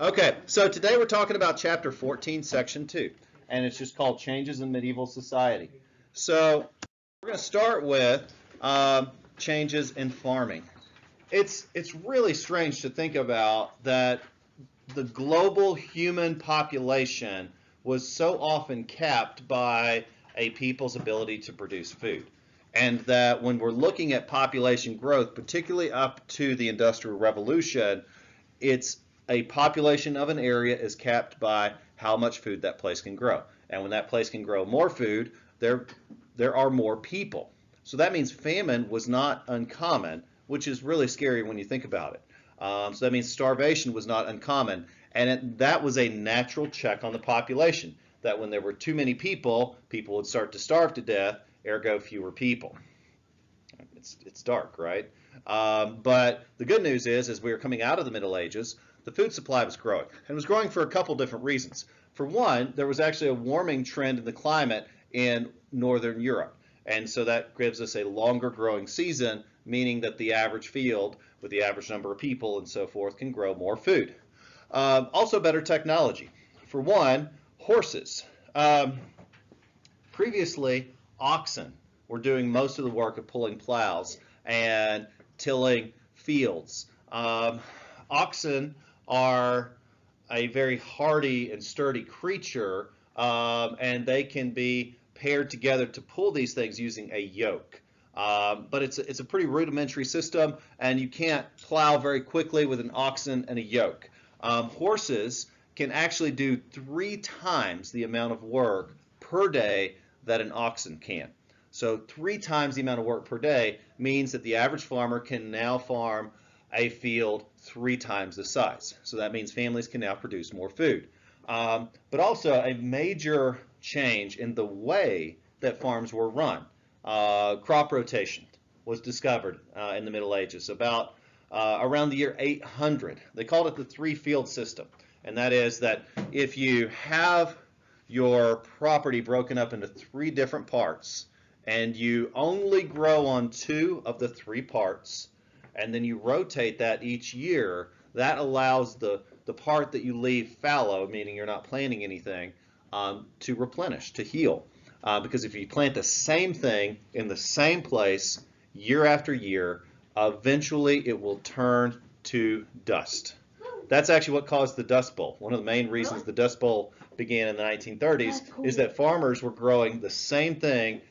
Okay, so today we're talking about chapter 14, section 2, and it's just called Changes in Medieval Society. So we're going to start with changes in farming. It's really strange to think about that the global human population was so often capped by a people's ability to produce food. And that when we're looking at population growth, particularly up to the Industrial Revolution, it's a population of an area is capped by how much food that place can grow. And when that place can grow more food, there are more people. So that means famine was not uncommon, which is really scary when you think about it. So that means starvation was not uncommon, and that was a natural check on the population, that when there were too many people, people would start to starve to death, ergo fewer people. It's dark, right? But the good news is, as we were coming out of the Middle Ages, the food supply was growing. And it was growing for a couple different reasons. For one, there was actually a warming trend in the climate in Northern Europe. And so that gives us a longer growing season, meaning that the average field with the average number of people and so forth can grow more food. Also better technology. For one, horses. Previously, oxen were doing most of the work of pulling plows and tilling fields. Oxen are a very hardy and sturdy creature, and they can be paired together to pull these things using a yoke. But it's a pretty rudimentary system, and you can't plow very quickly with an oxen and a yoke. Horses can actually do 3 times the amount of work per day that an oxen can. So 3 times the amount of work per day means that the average farmer can now farm a field 3 times the size. So that means families can now produce more food. But also a major change in the way that farms were run. Crop rotation was discovered in the Middle Ages about around the year 800. They called it the 3-field system. And that is that if you have your property broken up into 3 different parts, and you only grow on 2 of the 3 parts, and then you rotate that each year, that allows the part that you leave fallow, meaning you're not planting anything, to replenish, to heal. Because if you plant the same thing in the same place year after year, eventually it will turn to dust. That's actually what caused the Dust Bowl. One of the main reasons the Dust Bowl began in the 1930s is that farmers were growing the same thing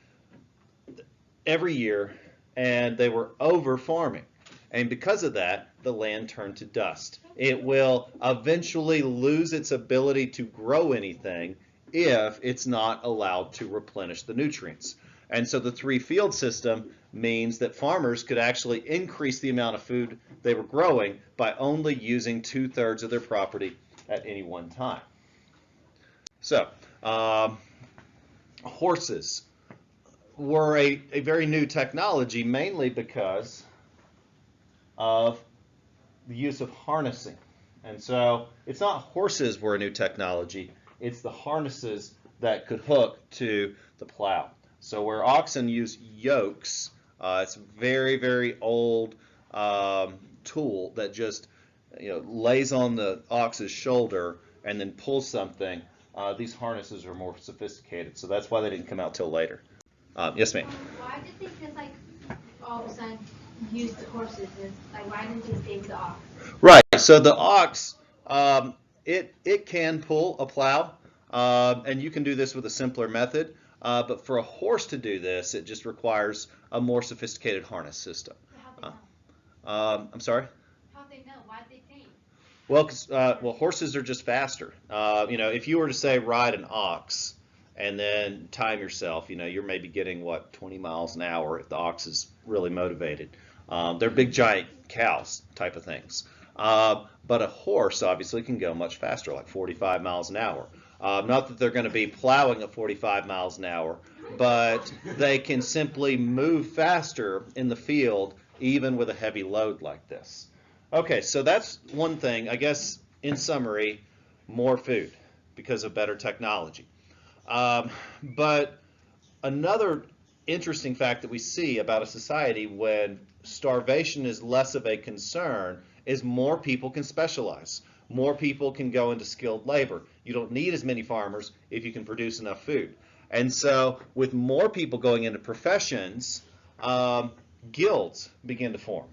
every year, and they were over farming. And because of that, the land turned to dust. It will eventually lose its ability to grow anything if it's not allowed to replenish the nutrients. And so the 3-field system means that farmers could actually increase the amount of food they were growing by only using 2/3 of their property at any one time. So, horses were a very new technology, mainly because of the use of harnessing. And so it's not horses were a new technology, it's the harnesses that could hook to the plow. So where oxen use yokes, it's a very, very old tool that just lays on the ox's shoulder and then pulls something. These harnesses are more sophisticated, so that's why they didn't come out till later. Yes, ma'am. Why did they just all of a sudden use the horses? Why didn't they stay with the ox? Right. So the ox, it can pull a plow, and you can do this with a simpler method. But for a horse to do this, it just requires a more sophisticated harness system. So how'd they know? I'm sorry? How'd they know? Why'd they faint? Well, horses are just faster. If you were to say ride an ox and then time yourself, you're maybe getting 20 miles an hour if the ox is really motivated. They're big giant cows type of things. But a horse obviously can go much faster, like 45 miles an hour. Not that they're going to be plowing at 45 miles an hour, but they can simply move faster in the field even with a heavy load like this. Okay, so that's one thing. I guess in summary, more food because of better technology. But another interesting fact that we see about a society when starvation is less of a concern is more people can specialize. more people can go into skilled labor. You don't need as many farmers if you can produce enough food. And so with more people going into professions, guilds begin to form.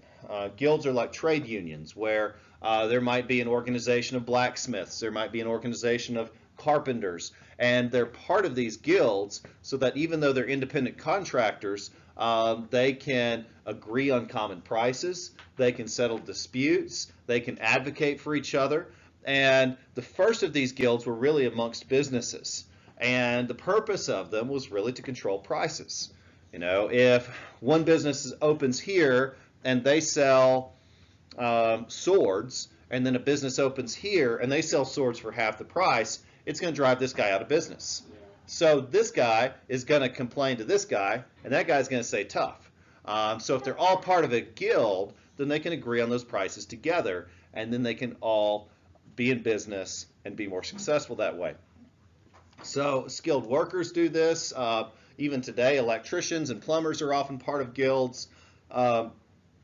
Guilds are like trade unions where there might be an organization of blacksmiths, there might be an organization of carpenters, and they're part of these guilds so that even though they're independent contractors, they can agree on common prices, they can settle disputes, they can advocate for each other. And the first of these guilds were really amongst businesses. And the purpose of them was really to control prices. You know, if one business opens here and they sell swords, and then a business opens here and they sell swords for half the price, it's going to drive this guy out of business. So this guy is going to complain to this guy, and that guy's going to say tough. So if they're all part of a guild, then they can agree on those prices together, and then they can all be in business and be more successful that way. So skilled workers do this. Even today, electricians and plumbers are often part of guilds.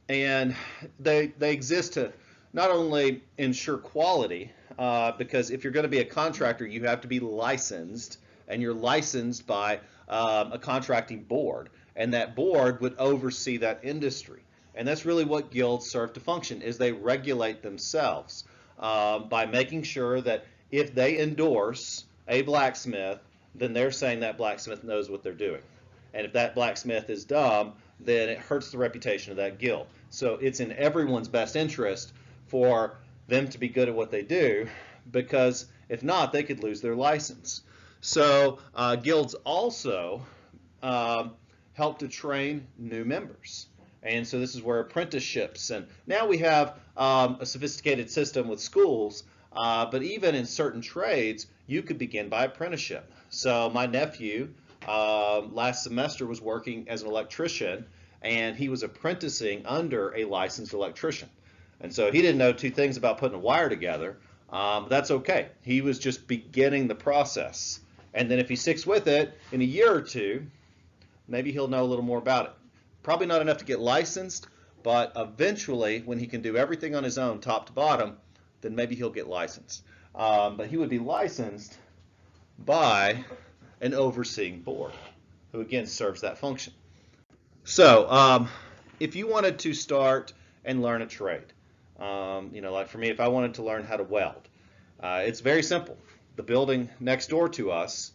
And they exist to not only ensure quality, because if you're going to be a contractor, you have to be licensed, and you're licensed by a contracting board, and that board would oversee that industry. And that's really what guilds serve to function, is they regulate themselves by making sure that if they endorse a blacksmith, then they're saying that blacksmith knows what they're doing. And if that blacksmith is dumb, then it hurts the reputation of that guild. So it's in everyone's best interest for them to be good at what they do, because if not, they could lose their license. So guilds also help to train new members. And so this is where apprenticeships, and now we have a sophisticated system with schools, but even in certain trades, you could begin by apprenticeship. So my nephew last semester was working as an electrician, and he was apprenticing under a licensed electrician. And so he didn't know two things about putting a wire together. That's okay. He was just beginning the process. And then if he sticks with it, in a year or two, maybe he'll know a little more about it. Probably not enough to get licensed, but eventually, when he can do everything on his own, top to bottom, then maybe he'll get licensed. But he would be licensed by an overseeing board, who again serves that function. So if you wanted to start and learn a trade, like for me, if I wanted to learn how to weld, it's very simple. The building next door to us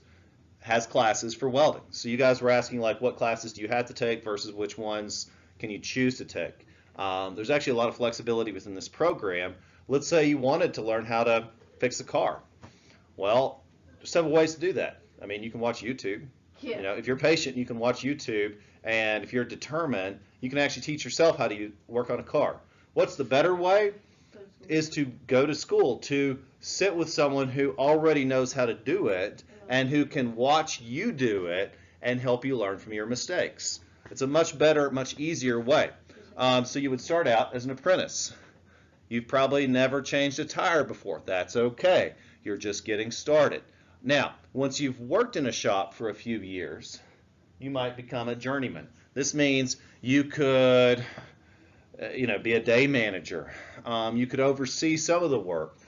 has classes for welding. So you guys were asking, like, what classes do you have to take versus which ones can you choose to take? There's actually a lot of flexibility within this program. Let's say you wanted to learn how to fix a car. Well, there's several ways to do that. I mean, you can watch YouTube. Yeah. You know, if you're patient, you can watch YouTube, and if you're determined, you can actually teach yourself how to work on a car. What's the better way? Is to go to school, to sit with someone who already knows how to do it and who can watch you do it and help you learn from your mistakes. It's a much better, much easier way. So you would start out as an apprentice. You've probably never changed a tire before. That's okay. You're just getting started. Now, once you've worked in a shop for a few years, you might become a journeyman. This means you could be a day manager. You could oversee some of the work.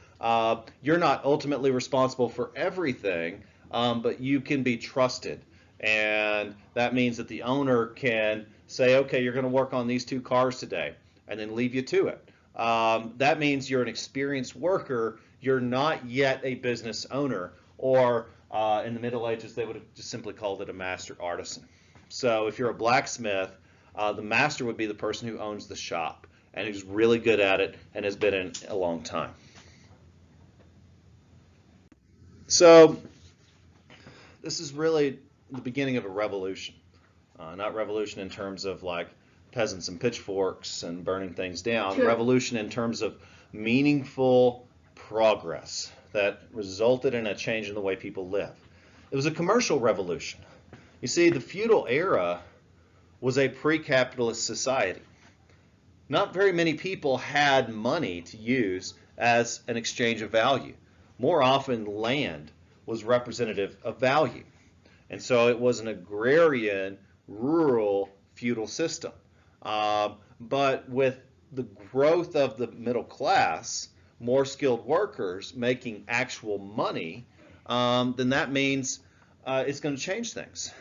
You're not ultimately responsible for everything, but you can be trusted. And that means that the owner can say, okay, you're going to work on these two cars today, and then leave you to it. That means you're an experienced worker. You're not yet a business owner, or in the Middle Ages, they would have just simply called it a master artisan. So if you're a blacksmith, the master would be the person who owns the shop and who's really good at it and has been in a long time. So this is really the beginning of a revolution. Not revolution in terms of like peasants and pitchforks and burning things down. Sure. Revolution in terms of meaningful progress that resulted in a change in the way people live. It was a commercial revolution. You see, the feudal era was a pre-capitalist society. Not very many people had money to use as an exchange of value. More often, land was representative of value. And so it was an agrarian, rural, feudal system. But with the growth of the middle class, more skilled workers making actual money, then that means it's going to change things.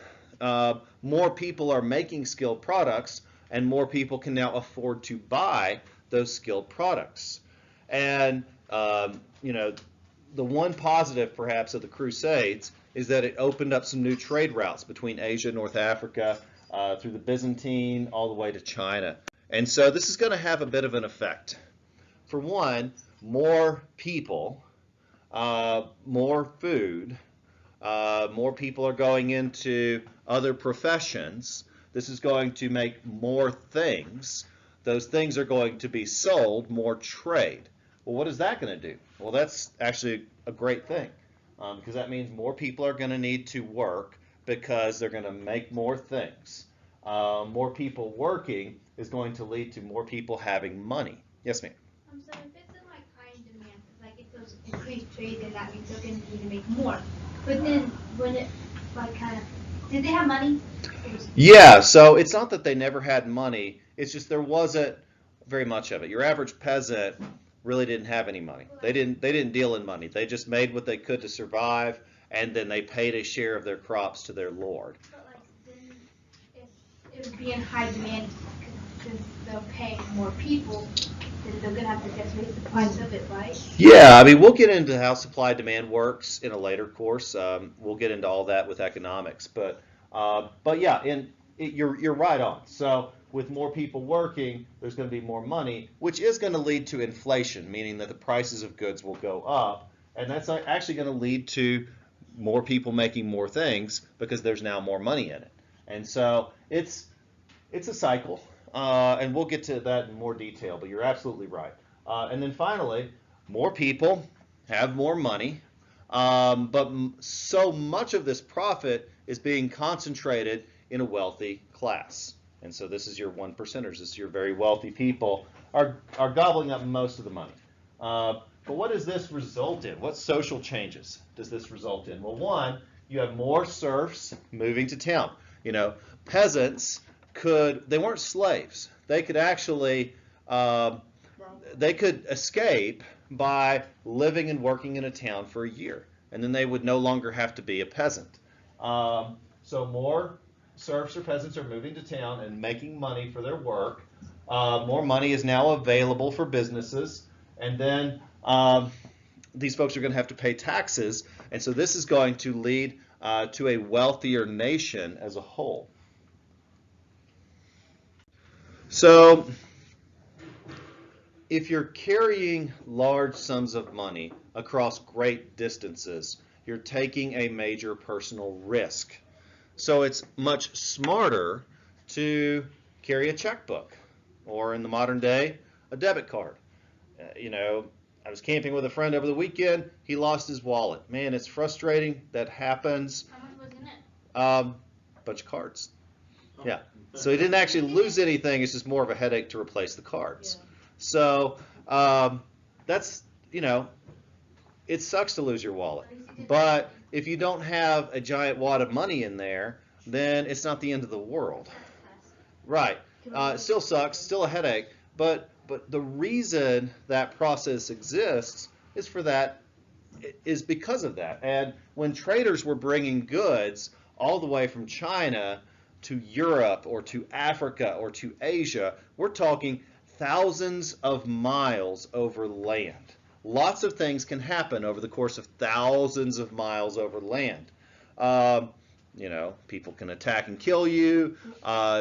More people are making skilled products, and more people can now afford to buy those skilled products. And the one positive perhaps of the Crusades is that it opened up some new trade routes between Asia, North Africa, through the Byzantine, all the way to China. And so this is going to have a bit of an effect. For one, more people, more food, more people are going into other professions. This is going to make more things. Those things are going to be sold, more trade. Well, what is that going to do? Well, that's actually a great thing, because that means more people are going to need to work because they're going to make more things. More people working is going to lead to more people having money. Yes, ma'am. So if it's in like high in demand, like if there's increased trade, then that means they're going to need to make more. But then when it like kind of, did they have money? Yeah, so it's not that they never had money, it's just there wasn't very much of it. Your average peasant really didn't have any money. They didn't deal in money. They just made what they could to survive, and then they paid a share of their crops to their lord. But like then if it would be in high demand since they're paying more people, then they're going to have to just raise the price of it, right? Yeah, I mean, we'll get into how supply demand works in a later course. We'll get into all that with economics, but yeah, you're right on. So with more people working, there's going to be more money, which is going to lead to inflation, meaning that the prices of goods will go up, and that's actually going to lead to more people making more things because there's now more money in it. And so it's a cycle, and we'll get to that in more detail, but you're absolutely right. And then finally, more people have more money, but so much of this profit is being concentrated in a wealthy class. And so this is your one percenters. This is your very wealthy people are gobbling up most of the money. But what does this result in? What social changes does this result in? Well, one, you have more serfs moving to town. Peasants they weren't slaves. They could actually, they could escape by living and working in a town for a year, and then they would no longer have to be a peasant. So more serfs or peasants are moving to town and making money for their work. More money is now available for businesses, and then these folks are going to have to pay taxes, and so this is going to lead to a wealthier nation as a whole. So if you're carrying large sums of money across great distances, you're taking a major personal risk. So it's much smarter to carry a checkbook, or in the modern day, a debit card. I was camping with a friend over the weekend. He lost his wallet. Man, it's frustrating. That happens. How much was in it? Bunch of cards. Yeah. So he didn't actually lose anything. It's just more of a headache to replace the cards. Yeah. So that's, it sucks to lose your wallet. But if you don't have a giant wad of money in there, then it's not the end of the world. Right. It still sucks, still a headache, but the reason that process exists is because of that. And when traders were bringing goods all the way from China to Europe or to Africa or to Asia, we're talking thousands of miles over land. Lots of things can happen over the course of thousands of miles over land. People can attack and kill you.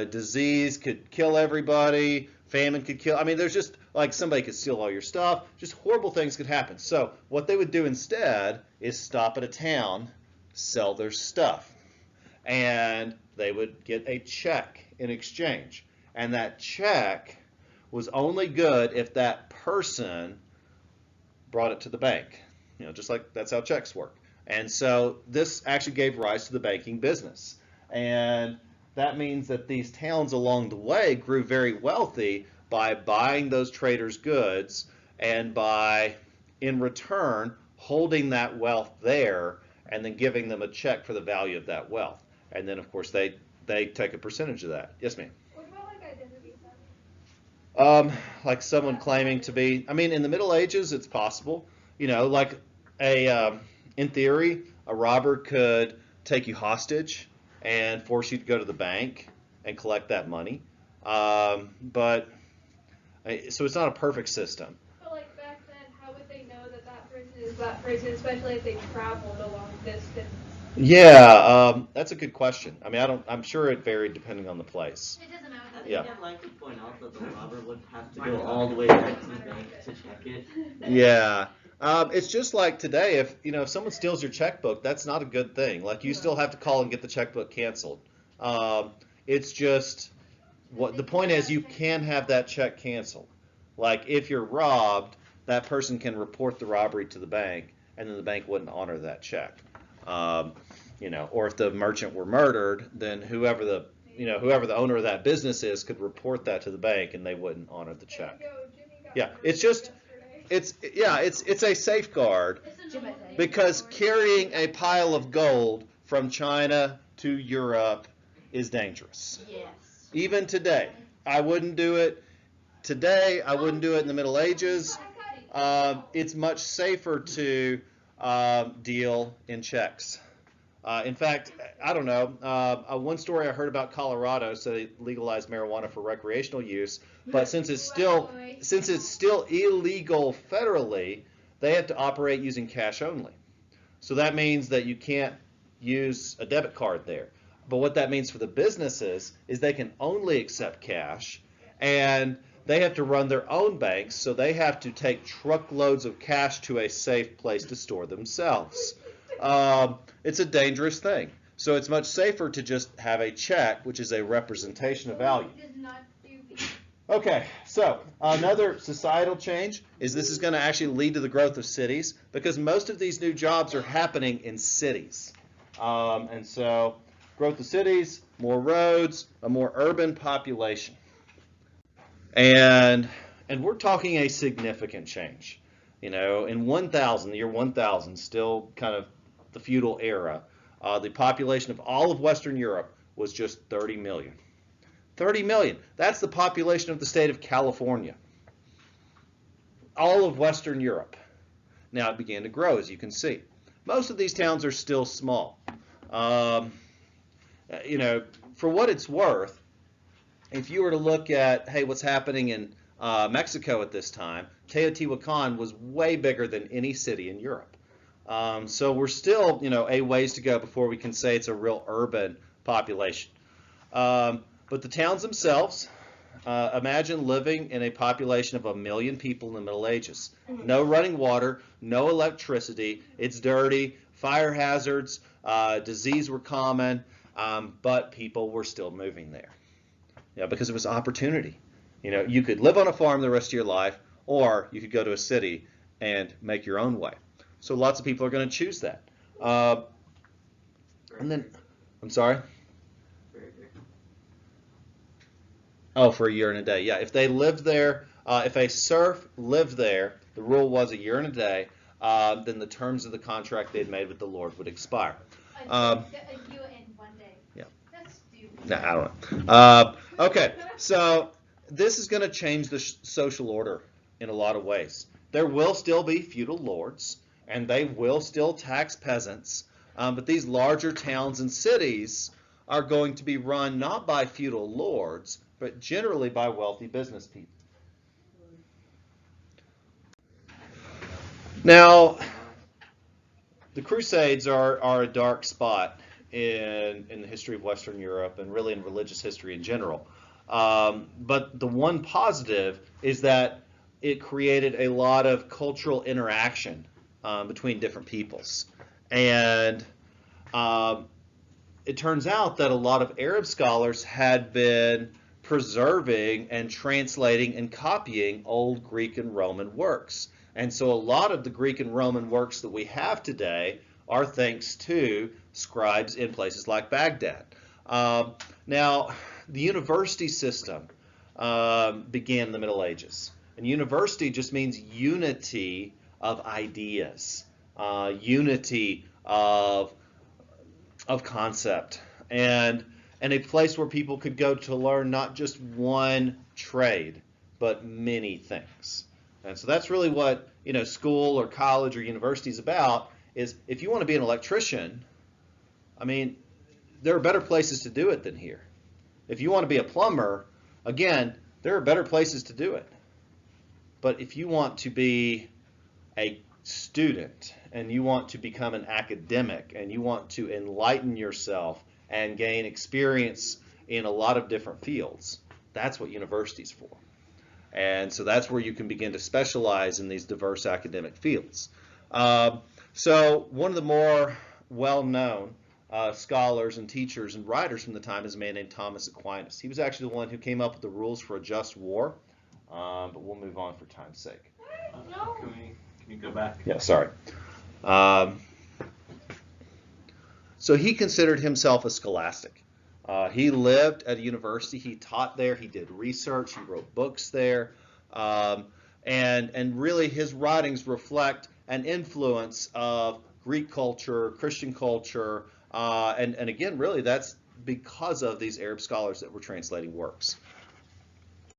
Disease could kill everybody. Famine could kill. I mean, there's just like somebody could steal all your stuff. Just horrible things could happen. So what they would do instead is stop at a town, sell their stuff, and they would get a check in exchange. And that check was only good if that person brought it to the bank. Just like that's how checks work. And so this actually gave rise to the banking business. And that means that these towns along the way grew very wealthy by buying those traders' goods and by, in return, holding that wealth there and then giving them a check for the value of that wealth. And then, of course, they take a percentage of that. Yes, ma'am? What about like identity theft? Like someone claiming to be, I mean, in the Middle Ages, it's possible. Like in theory, a robber could take you hostage and force you to go to the bank and collect that money. But so it's not a perfect system. But like back then, how would they know that that person is that person, especially if they traveled a long distance? Yeah, that's a good question. I mean, I'm sure it varied depending on the place. It doesn't matter. I think Yeah. I'd like to point out that the robber would have to go all the way back to the bank to check it. Yeah. It's just like today, if someone steals your checkbook, that's not a good thing. Like you still have to call and get the checkbook canceled. It's just the point is you can have that check canceled. Like if you're robbed, that person can report the robbery to the bank, and then the bank wouldn't honor that check. Or if the merchant were murdered, then whoever the owner of that business is could report that to the bank, and they wouldn't honor the check. Yeah, it's just it's a safeguard because carrying a pile of gold from China to Europe is dangerous. Yes. Even today, I wouldn't do it. Today, I wouldn't do it in the Middle Ages. It's much safer to deal in checks. In fact, I don't know. One story I heard about Colorado, so they legalized marijuana for recreational use, but since it's still illegal federally, they have to operate using cash only. So that means that you can't use a debit card there. But what that means for the businesses is they can only accept cash, and they have to run their own banks, so they have to take truckloads of cash to a safe place to store themselves. It's a dangerous thing. So it's much safer to just have a check, which is a representation of value. Okay, so another societal change is this is going to actually lead to the growth of cities because most of these new jobs are happening in cities. And so growth of cities, more roads, a more urban population. And we're talking a significant change. In the year 1000, still kind of the feudal era, the population of all of Western Europe was just 30 million. 30 million. That's the population of the state of California. All of Western Europe. Now it began to grow, as you can see. Most of these towns are still small. For what it's worth, if you were to look at, hey, what's happening in Mexico at this time, Teotihuacan was way bigger than any city in Europe. So we're still, a ways to go before we can say it's a real urban population. But the towns themselves, imagine living in a population of 1 million people in the Middle Ages. No running water, no electricity, it's dirty, fire hazards, disease were common, but people were still moving there. Because it was opportunity. You could live on a farm the rest of your life, or you could go to a city and make your own way. So lots of people are going to choose that. And then, I'm sorry? Oh, for a year and a day. Yeah, if they lived there, if a serf lived there, the rule was a year and a day, then the terms of the contract they'd made with the Lord would expire. A year and 1 day. Yeah. That's stupid. No, I don't know. Okay, so this is going to change the social order in a lot of ways. There will still be feudal lords, and they will still tax peasants, but these larger towns and cities are going to be run not by feudal lords, but generally by wealthy business people. Now, the Crusades are a dark spot in the history of Western Europe and really in religious history in general. But the one positive is that it created a lot of cultural interaction between different peoples. And it turns out that a lot of Arab scholars had been preserving and translating and copying old Greek and Roman works. And so a lot of the Greek and Roman works that we have today are thanks to scribes in places like Baghdad. Now, the university system began in the Middle Ages. And university just means unity of ideas, unity of concept, and a place where people could go to learn not just one trade, but many things. And so that's really what, school or college or university is about, is if you want to be an electrician, I mean, there are better places to do it than here. If you want to be a plumber, again, there are better places to do it. But if you want to be a student and you want to become an academic and you want to enlighten yourself and gain experience in a lot of different fields, that's what university's for. And so that's where you can begin to specialize in these diverse academic fields. So one of the more well-known scholars and teachers and writers from the time is a man named Thomas Aquinas. He was actually the one who came up with the rules for a just war, but we'll move on for time's sake. Can you go back? Yeah, sorry. So he considered himself a scholastic. He lived at a university. He taught there. He did research. He wrote books there. And really his writings reflect an influence of Greek culture, Christian culture, and again, really that's because of these Arab scholars that were translating works.